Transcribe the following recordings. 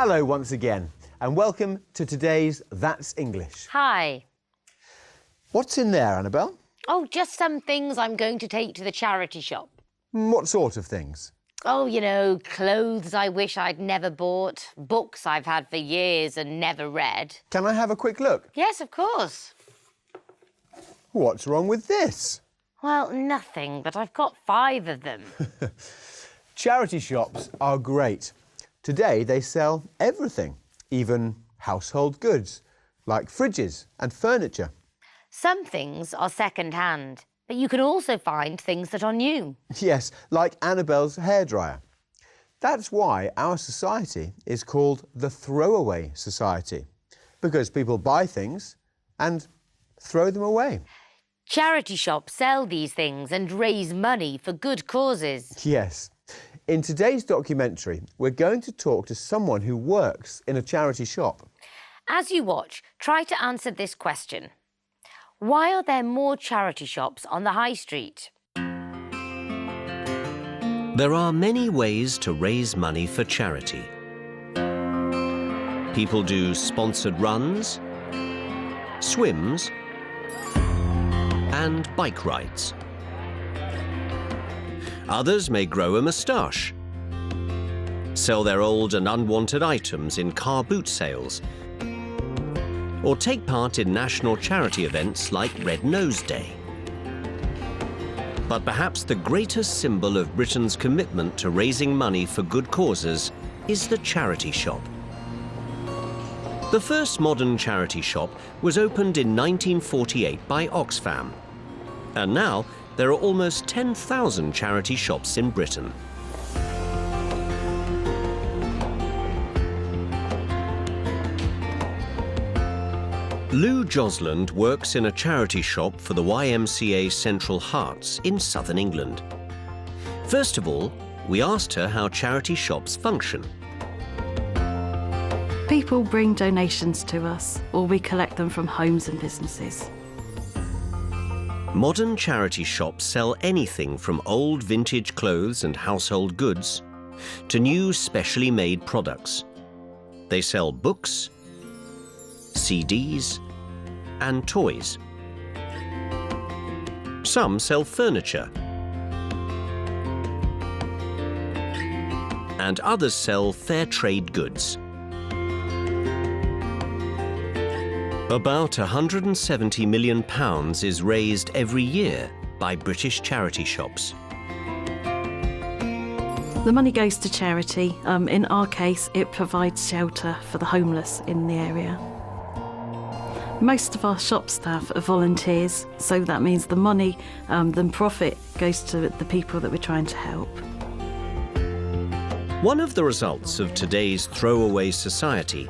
Hello once again, and welcome to today's That's English. Hi. What's in there, Annabelle? Oh, just some things I'm going to take to the charity shop. What sort of things? Oh, you know, clothes I wish I'd never bought, books I've had for years and never read. Can I have a quick look? Yes, of course. What's wrong with this? Well, nothing, but I've got 5 of them. Charity shops are great. Today they sell everything, even household goods, like fridges and furniture. Some things are second-hand, but you can also find things that are new. Yes, like Annabelle's hairdryer. That's why our society is called the Throwaway Society, because people buy things and throw them away. Charity shops sell these things and raise money for good causes. Yes. In today's documentary, we're going to talk to someone who works in a charity shop. As you watch, try to answer this question. Why are there more charity shops on the high street? There are many ways to raise money for charity. People do sponsored runs, swims, and bike rides. Others may grow a moustache, sell their old and unwanted items in car boot sales, or take part in national charity events like Red Nose Day. But perhaps the greatest symbol of Britain's commitment to raising money for good causes is the charity shop. The first modern charity shop was opened in 1948 by Oxfam, and now there are almost 10,000 charity shops in Britain. Lou Josland works in a charity shop for the YMCA Central Hearts in southern England. First of all, we asked her how charity shops function. People bring donations to us, or we collect them from homes and businesses. Modern charity shops sell anything from old vintage clothes and household goods to new specially made products. They sell books, CDs, and toys. Some sell furniture, and others sell fair trade goods. About £170 million is raised every year by British charity shops. The money goes to charity. In our case, it provides shelter for the homeless in the area. Most of our shop staff are volunteers, so that means the money, the profit, goes to the people that we're trying to help. One of the results of today's throwaway society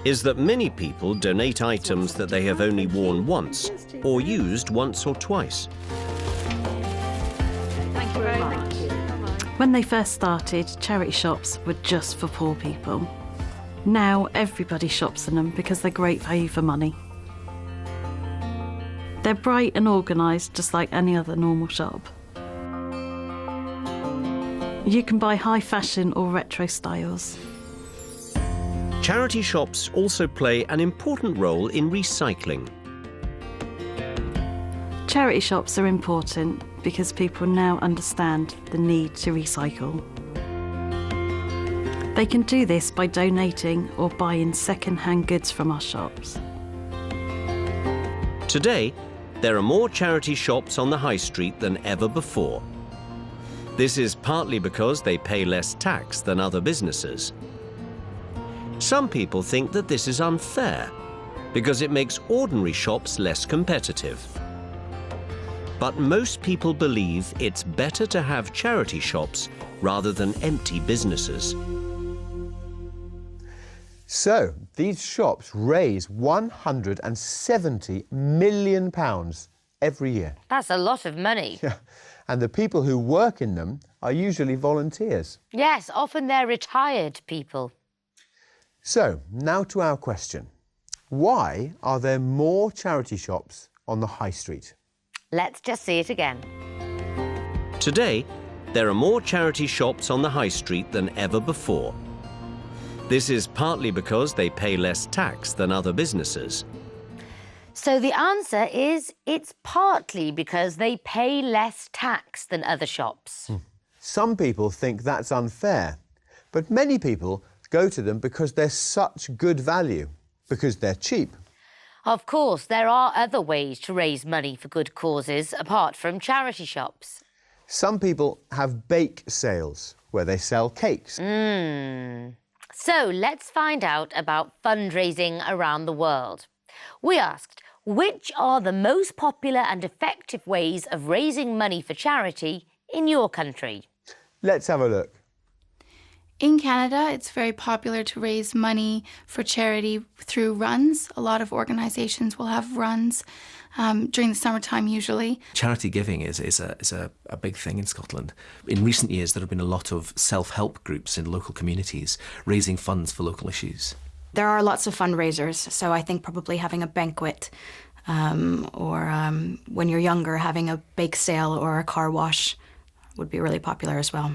is that many people donate items that they have only worn once or used once or twice. Thank you very much. When they first started, charity shops were just for poor people. Now everybody shops in them because they're great value for money. They're bright and organised, just like any other normal shop. You can buy high fashion or retro styles. Charity shops also play an important role in recycling. Charity shops are important because people now understand the need to recycle. They can do this by donating or buying second-hand goods from our shops. Today, there are more charity shops on the high street than ever before. This is partly because they pay less tax than other businesses. Some people think that this is unfair because it makes ordinary shops less competitive. But most people believe it's better to have charity shops rather than empty businesses. So, these shops raise £170 million every year. That's a lot of money. And the people who work in them are usually volunteers. Yes, often they're retired people. So, now to our question. Why are there more charity shops on the high street? Let's just see it again. Today, there are more charity shops on the high street than ever before. This is partly because they pay less tax than other businesses. So the answer is it's partly because they pay less tax than other shops. Some people think that's unfair, but many people go to them because they're such good value, because they're cheap. Of course, there are other ways to raise money for good causes apart from charity shops. Some people have bake sales where they sell cakes. So let's find out about fundraising around the world. We asked, which are the most popular and effective ways of raising money for charity in your country? Let's have a look. In Canada, it's very popular to raise money for charity through runs. A lot of organisations will have runs during the summertime usually. Charity giving is a big thing in Scotland. In recent years, there have been a lot of self-help groups in local communities raising funds for local issues. There are lots of fundraisers, so I think probably having a banquet or when you're younger, having a bake sale or a car wash would be really popular as well.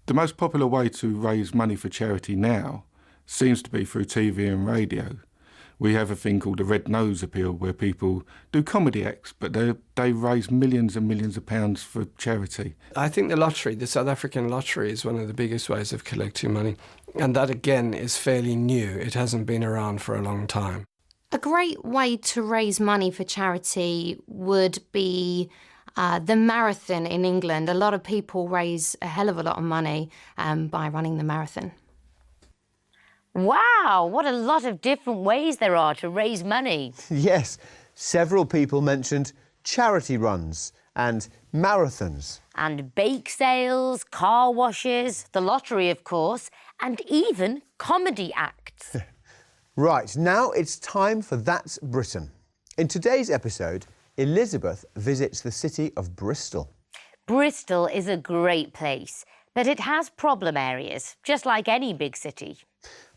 The most popular way to raise money for charity now seems to be through TV and radio. We have a thing called the Red Nose Appeal, where people do comedy acts, but they raise millions and millions of pounds for charity. I think the lottery, the South African lottery, is one of the biggest ways of collecting money. And that, again, is fairly new. It hasn't been around for a long time. A great way to raise money for charity would be the marathon in England. A lot of people raise a hell of a lot of money by running the marathon. Wow, what a lot of different ways there are to raise money. Yes, several people mentioned charity runs and marathons. And bake sales, car washes, the lottery, of course, and even comedy acts. Right, now it's time for That's Britain. In today's episode, Elizabeth visits the city of Bristol. Bristol is a great place, but it has problem areas, just like any big city.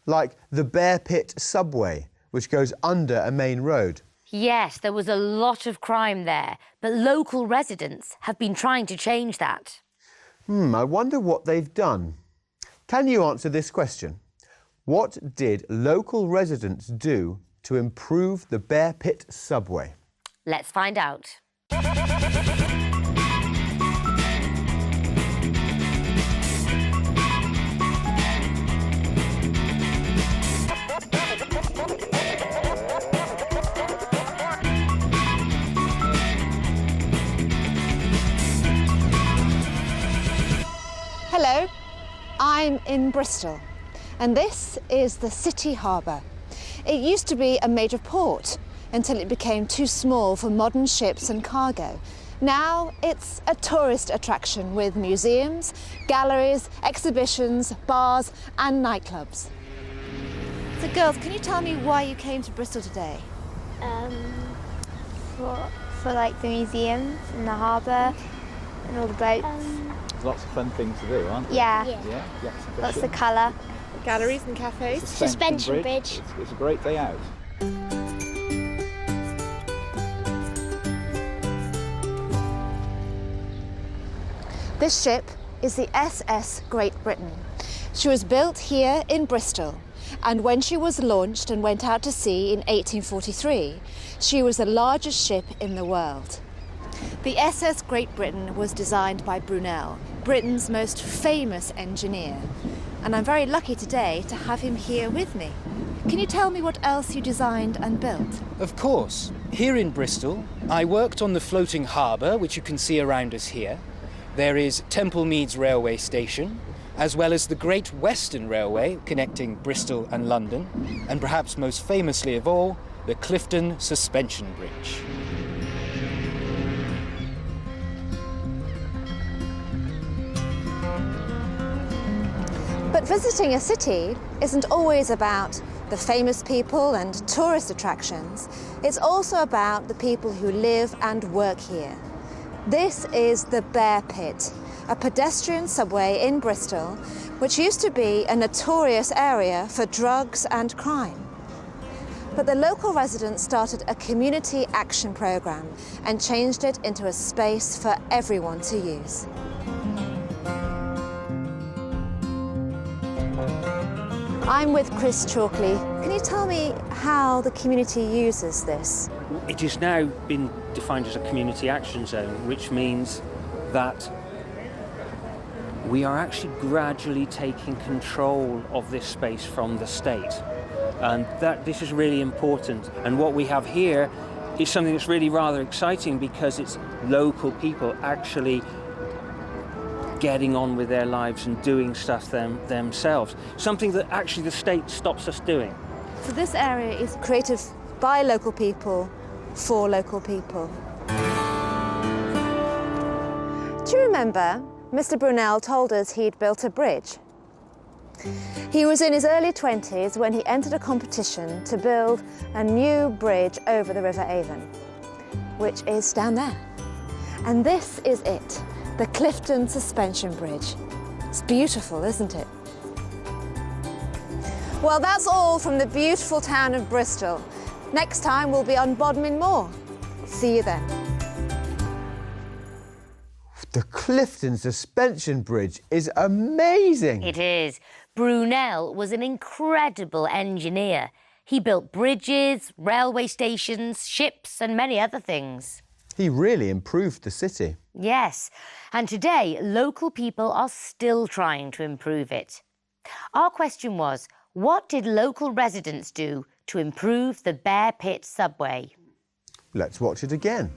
Like the Bear Pit subway, which goes under a main road. Yes, there was a lot of crime there, but local residents have been trying to change that. I wonder what they've done. Can you answer this question? What did local residents do to improve the Bear Pit subway? Let's find out. Hello, I'm in Bristol, and this is the city harbour. It used to be a major port until it became too small for modern ships and cargo. Now it's a tourist attraction with museums, galleries, exhibitions, bars and nightclubs. So girls, can you tell me why you came to Bristol today? For like the museums and the harbour and all the boats. There's lots of fun things to do, aren't there? Yeah. Lots of colour. Galleries and cafes. Suspension bridge. It's a great day out. This ship is the SS Great Britain. She was built here in Bristol, and when she was launched and went out to sea in 1843, she was the largest ship in the world. The SS Great Britain was designed by Brunel, Britain's most famous engineer, and I'm very lucky today to have him here with me. Can you tell me what else you designed and built? Of course. Here in Bristol, I worked on the floating harbour, which you can see around us here. There is Temple Meads Railway Station, as well as the Great Western Railway connecting Bristol and London, and perhaps most famously of all, the Clifton Suspension Bridge. But visiting a city isn't always about the famous people and tourist attractions. It's also about the people who live and work here. This is the Bear Pit, a pedestrian subway in Bristol, which used to be a notorious area for drugs and crime. But the local residents started a community action programme and changed it into a space for everyone to use. I'm with Chris Chalkley. Can you tell me how the community uses this? It has now been defined as a community action zone, which means that we are actually gradually taking control of this space from the state. And this is really important. And what we have here is something that's really rather exciting because it's local people actually getting on with their lives and doing stuff themselves. Something that actually the state stops us doing. So this area is created by local people, for local people. Do you remember Mr. Brunel told us he'd built a bridge? He was in his early 20s when he entered a competition to build a new bridge over the River Avon, which is down there. And this is it, the Clifton Suspension Bridge. It's beautiful, isn't it? Well, that's all from the beautiful town of Bristol. Next time we'll be on Bodmin Moor. See you then. The Clifton Suspension Bridge is amazing. It is. Brunel was an incredible engineer. He built bridges, railway stations, ships and many other things. He really improved the city. Yes, and today local people are still trying to improve it. Our question was, what did local residents do to improve the Bear Pit subway? Let's watch it again.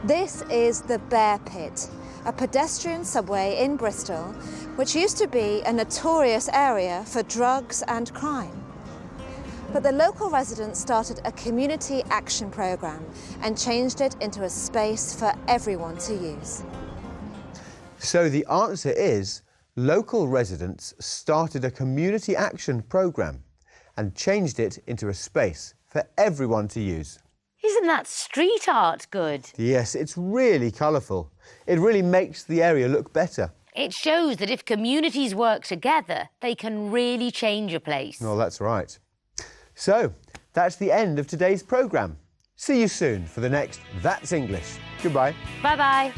This is the Bear Pit, a pedestrian subway in Bristol, which used to be a notorious area for drugs and crime. But the local residents started a community action programme and changed it into a space for everyone to use. So the answer is, local residents started a community action programme and changed it into a space for everyone to use. Isn't that street art good? Yes, it's really colourful. It really makes the area look better. It shows that if communities work together, they can really change a place. Well, that's right. So, that's the end of today's programme. See you soon for the next That's English. Goodbye. Bye-bye.